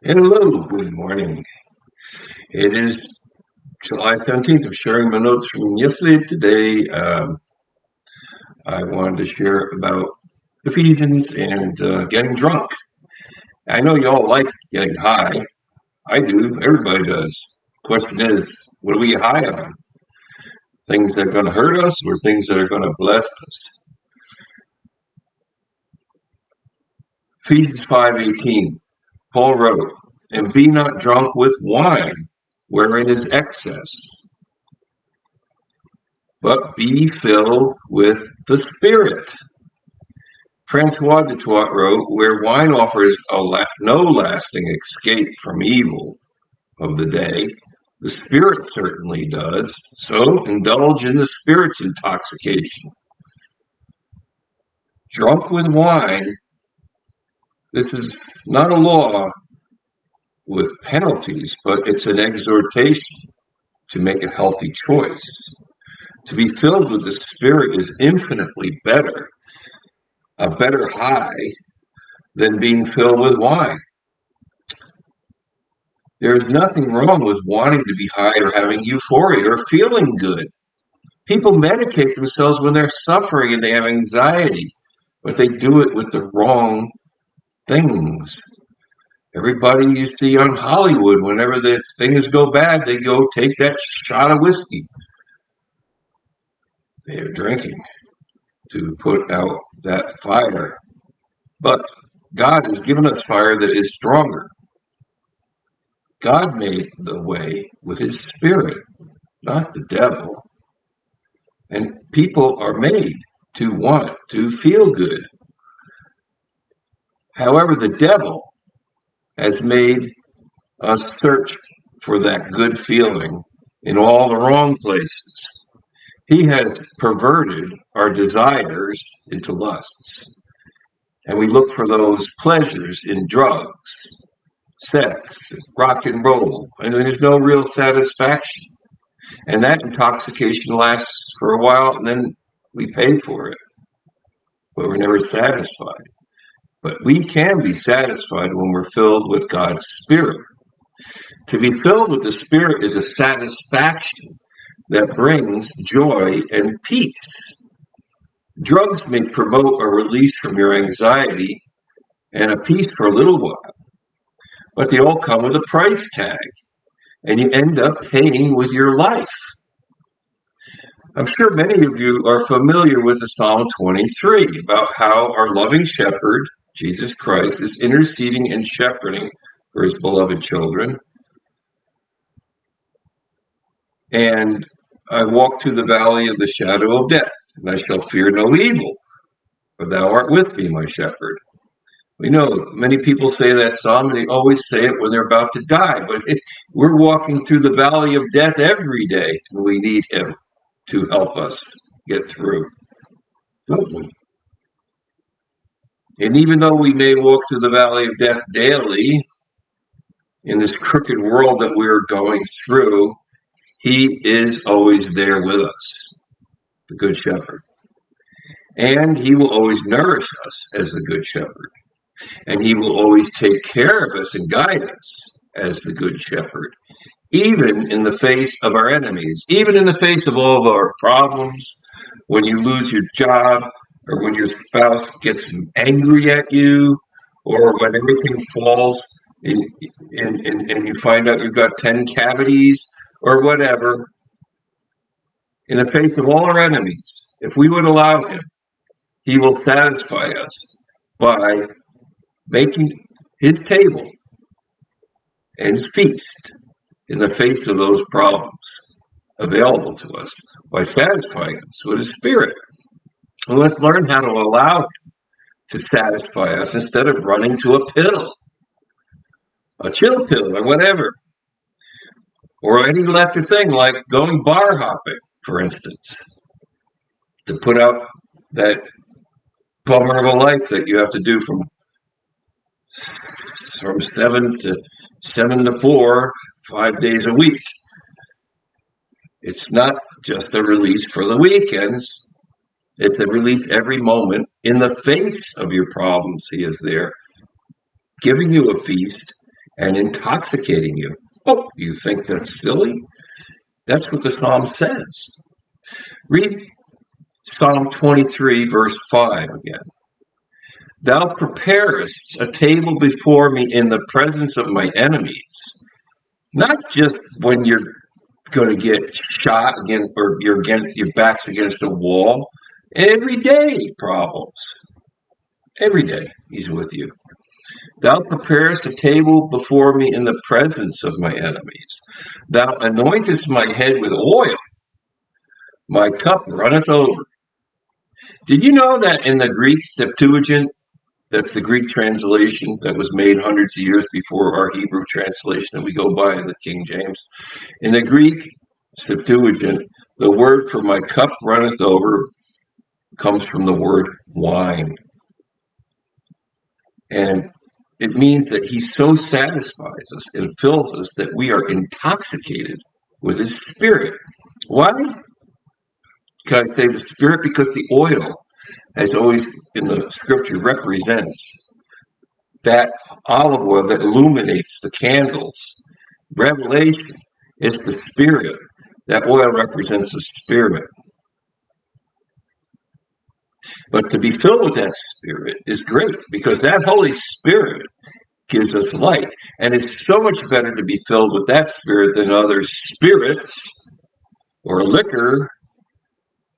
Hello, good morning. It is July 17th. I'm sharing my notes from yesterday. Today, I wanted to share about Ephesians and getting drunk. I know you all like getting high. I do. Everybody does. Question is, what are we high on? Things that are going to hurt us or things that are going to bless us? Ephesians 5:18. Paul wrote, "And be not drunk with wine, wherein is excess, but be filled with the Spirit." Francois de Toit wrote, "Where wine offers no lasting escape from evil of the day, the Spirit certainly does. So indulge in the Spirit's intoxication." Drunk with wine, this is not a law with penalties, but it's an exhortation to make a healthy choice. To be filled with the Spirit is infinitely better, a better high than being filled with wine. There's nothing wrong with wanting to be high or having euphoria or feeling good. People medicate themselves when they're suffering and they have anxiety, but they do it with the wrong things. Everybody you see on Hollywood, whenever the things go bad, they go take that shot of whiskey. They're drinking to put out that fire. But God has given us fire that is stronger. God made the way with his Spirit, not the devil. And people are made to want to feel good. However, the devil has made us search for that good feeling in all the wrong places. He has perverted our desires into lusts. And we look for those pleasures in drugs, sex, rock and roll, and there's no real satisfaction. And that intoxication lasts for a while, and then we pay for it, but we're never satisfied. But we can be satisfied when we're filled with God's Spirit. To be filled with the Spirit is a satisfaction that brings joy and peace. Drugs may promote a release from your anxiety and a peace for a little while, but they all come with a price tag, and you end up paying with your life. I'm sure many of you are familiar with the Psalm 23 about how our loving shepherd, Jesus Christ, is interceding and shepherding for his beloved children. And I walk through the valley of the shadow of death, and I shall fear no evil, for thou art with me, my shepherd. We know many people say that psalm, and they always say it when they're about to die. But we're walking through the valley of death every day, and we need him to help us get through, don't we? And even though we may walk through the valley of death daily in this crooked world that we're going through, he is always there with us, the Good Shepherd. And he will always nourish us as the Good Shepherd. And he will always take care of us and guide us as the Good Shepherd, even in the face of our enemies, even in the face of all of our problems, when you lose your job, or when your spouse gets angry at you, or when everything falls and you find out you've got 10 cavities, or whatever. In the face of all our enemies, if we would allow him, he will satisfy us by making his table and feast in the face of those problems available to us by satisfying us with his Spirit. And let's learn how to allow him to satisfy us instead of running to a pill, a chill pill, or whatever, or any lesser thing like going bar hopping, for instance, to put out that bummer of a life that you have to do from 7 to 4, 5 days a week. It's not just a release for the weekends. It's a release every moment. In the face of your problems, he is there, giving you a feast and intoxicating you. Oh, you think that's silly? That's what the Psalm says. Read Psalm 23, verse 5 again. Thou preparest a table before me in the presence of my enemies. Not just when you're going to get shot again or your back's against a wall. Every day problems. Every day he's with you. Thou preparest a table before me in the presence of my enemies. Thou anointest my head with oil. My cup runneth over. Did you know that in the Greek Septuagint, that's the Greek translation that was made hundreds of years before our Hebrew translation that we go by in the King James. In the Greek Septuagint, the word for my cup runneth over comes from the word wine. And it means that he so satisfies us and fills us that we are intoxicated with his spirit. Why? Can I say the spirit? Because the oil, as always in the scripture, represents that olive oil that illuminates the candles. Revelation is the spirit. That oil represents the spirit. But to be filled with that spirit is great because that Holy Spirit gives us light. And it's so much better to be filled with that spirit than other spirits or liquor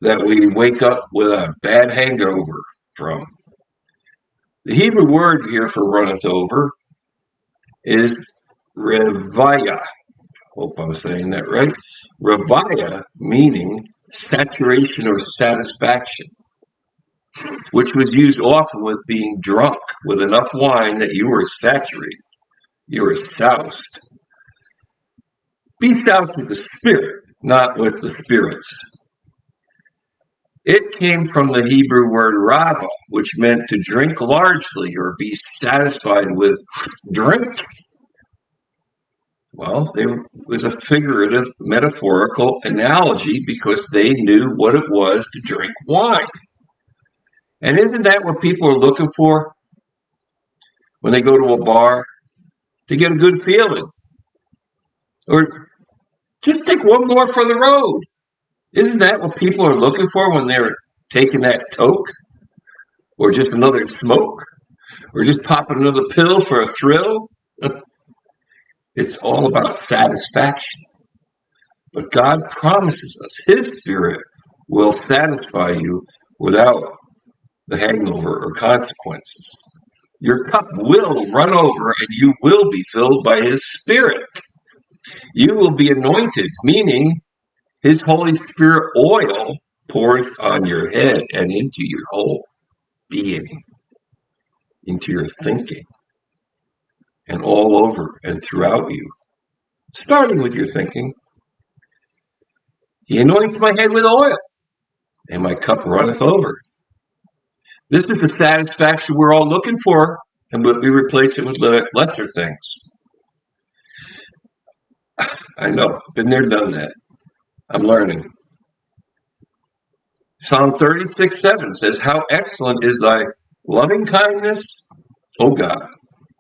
that we wake up with a bad hangover from. The Hebrew word here for runneth over is revaya. Hope I'm saying that right. Revaya meaning saturation or satisfaction, which was used often with being drunk with enough wine that you were saturated. You were soused. Be soused with the Spirit, not with the spirits. It came from the Hebrew word rava, which meant to drink largely or be satisfied with drink. Well, there was a figurative, metaphorical analogy because they knew what it was to drink wine. And isn't that what people are looking for when they go to a bar? To get a good feeling. Or just take one more for the road. Isn't that what people are looking for when they're taking that toke? Or just another smoke? Or just popping another pill for a thrill? It's all about satisfaction. But God promises us his Spirit will satisfy you without the hangover or consequences. Your cup will run over and you will be filled by his Spirit. You will be anointed, meaning his Holy Spirit oil pours on your head and into your whole being, into your thinking, and all over and throughout you, starting with your thinking. He anoints my head with oil, and my cup runneth over. This is the satisfaction we're all looking for, and we replace it with lesser things. I know, been there, done that. I'm learning. Psalm 36:7 says, how excellent is thy loving kindness, O God.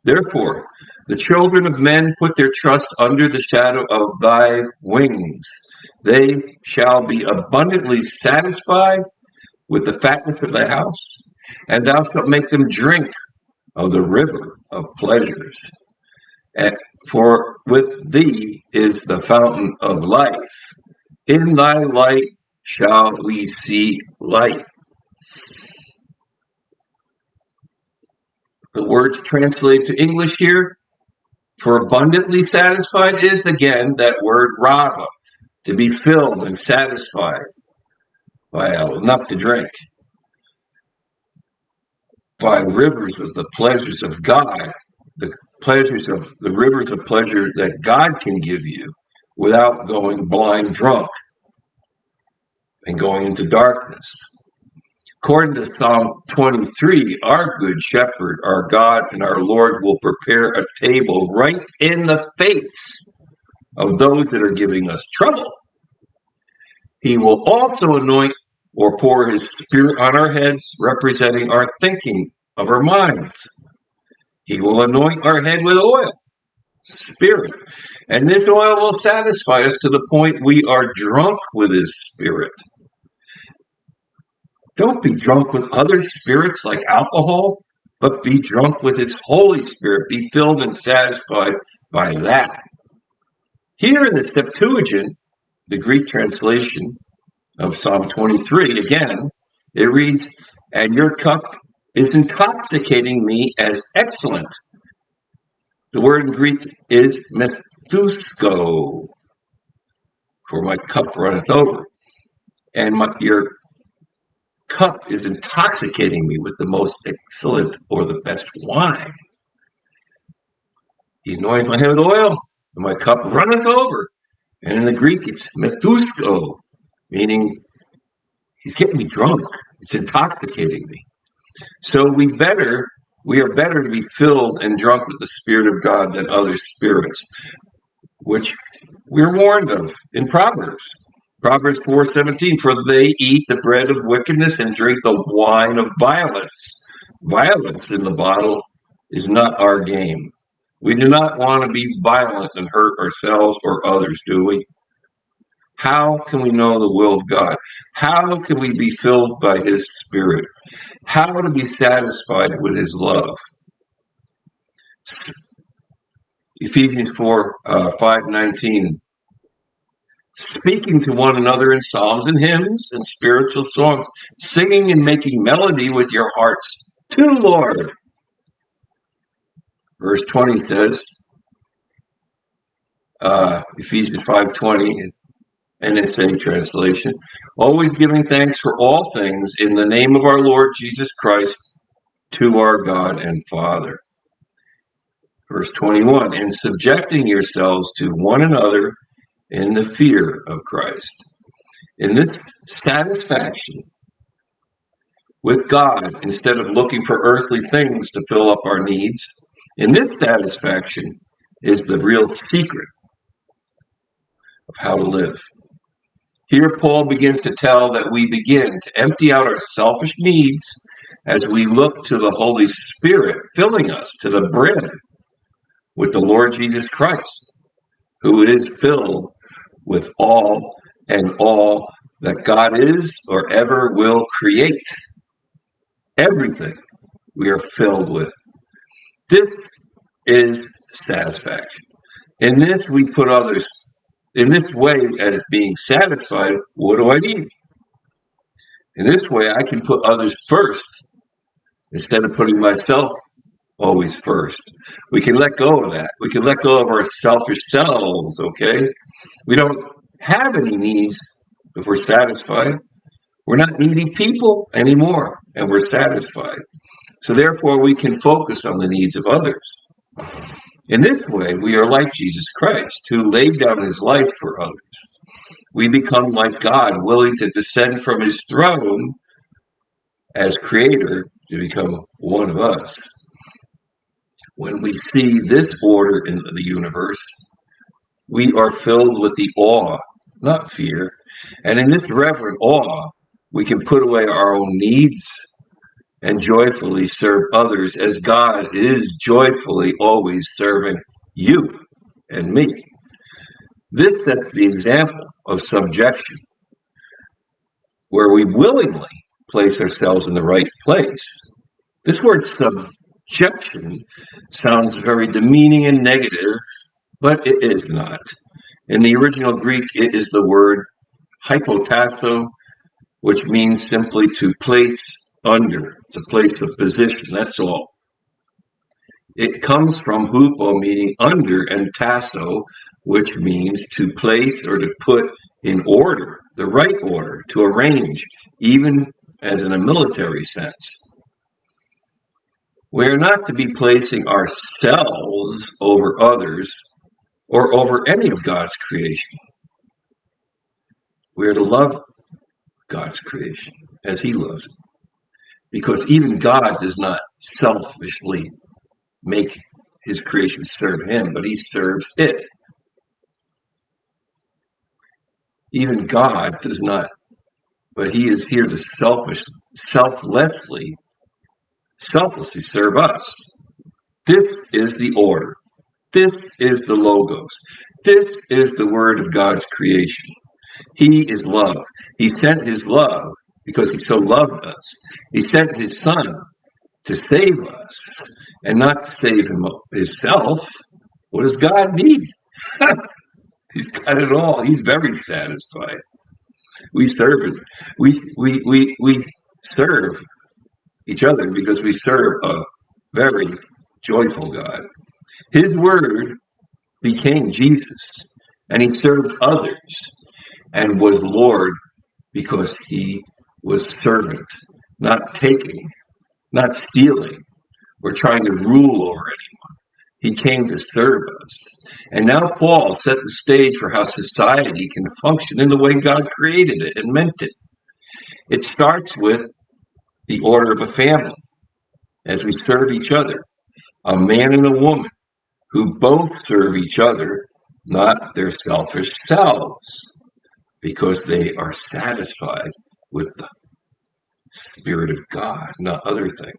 Therefore, the children of men put their trust under the shadow of thy wings. They shall be abundantly satisfied with the fatness of thy house, and thou shalt make them drink of the river of pleasures. For with thee is the fountain of life. In thy light shall we see light. The words translated to English here for abundantly satisfied is again that word rava, to be filled and satisfied by enough to drink, by rivers of the pleasures of God, the pleasures of the rivers of pleasure that God can give you without going blind drunk and going into darkness. According to Psalm 23, our good shepherd, our God and our Lord will prepare a table right in the face of those that are giving us trouble. He will also anoint or pour his Spirit on our heads, representing our thinking of our minds. He will anoint our head with oil. Spirit. And this oil will satisfy us to the point we are drunk with his Spirit. Don't be drunk with other spirits like alcohol, but be drunk with his Holy Spirit. Be filled and satisfied by that. Here in the Septuagint, the Greek translation of Psalm 23, again, it reads, and your cup is intoxicating me as excellent. The word in Greek is methusko, for my cup runneth over. And your cup is intoxicating me with the most excellent or the best wine. He anoints my head with oil, and my cup runneth over. And in the Greek, it's methusko, meaning he's getting me drunk. It's intoxicating me. So we are better to be filled and drunk with the Spirit of God than other spirits, which we're warned of in Proverbs. Proverbs 4:17, for they eat the bread of wickedness and drink the wine of violence. Violence in the bottle is not our game. We do not want to be violent and hurt ourselves or others, do we? How can we know the will of God? How can we be filled by his Spirit? How to be satisfied with his love? Ephesians 4:5-19. Speaking to one another in psalms and hymns and spiritual songs, singing and making melody with your hearts to the Lord. Verse 20 says, Ephesians 5:20, NSA translation, always giving thanks for all things in the name of our Lord Jesus Christ to our God and Father. Verse 21, and subjecting yourselves to one another in the fear of Christ. In this satisfaction with God, instead of looking for earthly things to fill up our needs, in this satisfaction is the real secret of how to live. Here Paul begins to tell that we begin to empty out our selfish needs as we look to the Holy Spirit filling us to the brim with the Lord Jesus Christ, who is filled with all and all that God is or ever will create. Everything we are filled with. This is satisfaction. In this we put others, in this way as being satisfied, what do I need? In this way I can put others first instead of putting myself always first. We can let go of that. We can let go of our selfish selves, okay? We don't have any needs if we're satisfied. We're not needy people anymore, and we're satisfied. So therefore, we can focus on the needs of others. In this way, we are like Jesus Christ, who laid down his life for others. We become like God, willing to descend from his throne as creator to become one of us. When we see this order in the universe, we are filled with the awe, not fear. And in this reverent awe, we can put away our own needs and joyfully serve others as God is joyfully always serving you and me. This sets the example of subjection, where we willingly place ourselves in the right place. This word subjection sounds very demeaning and negative, but it is not. In the original Greek, it is the word hypotasso, which means simply to place under, to place a position, that's all. It comes from hupo, meaning under, and tasso, which means to place or to put in order, the right order, to arrange, even as in a military sense. We are not to be placing ourselves over others or over any of God's creation. We are to love God's creation as he loves it. Because even God does not selfishly make his creation serve him, but he serves it. Even God does not, but he is here to selflessly serve us. This is the order. This is the Logos. This is the Word of God's creation. He is love. He sent his love because he so loved us. He sent his Son to save us and not to save himself. What does God need? He's got it all. He's very satisfied. We serve it. We serve each other because we serve a very joyful God. His word became Jesus, and he served others and was Lord because he was servant, not taking, not stealing, or trying to rule over anyone. He came to serve us. And now Paul set the stage for how society can function in the way God created it and meant it. It starts with the order of a family, as we serve each other, a man and a woman who both serve each other, not their selfish selves, because they are satisfied with the Spirit of God, not other things.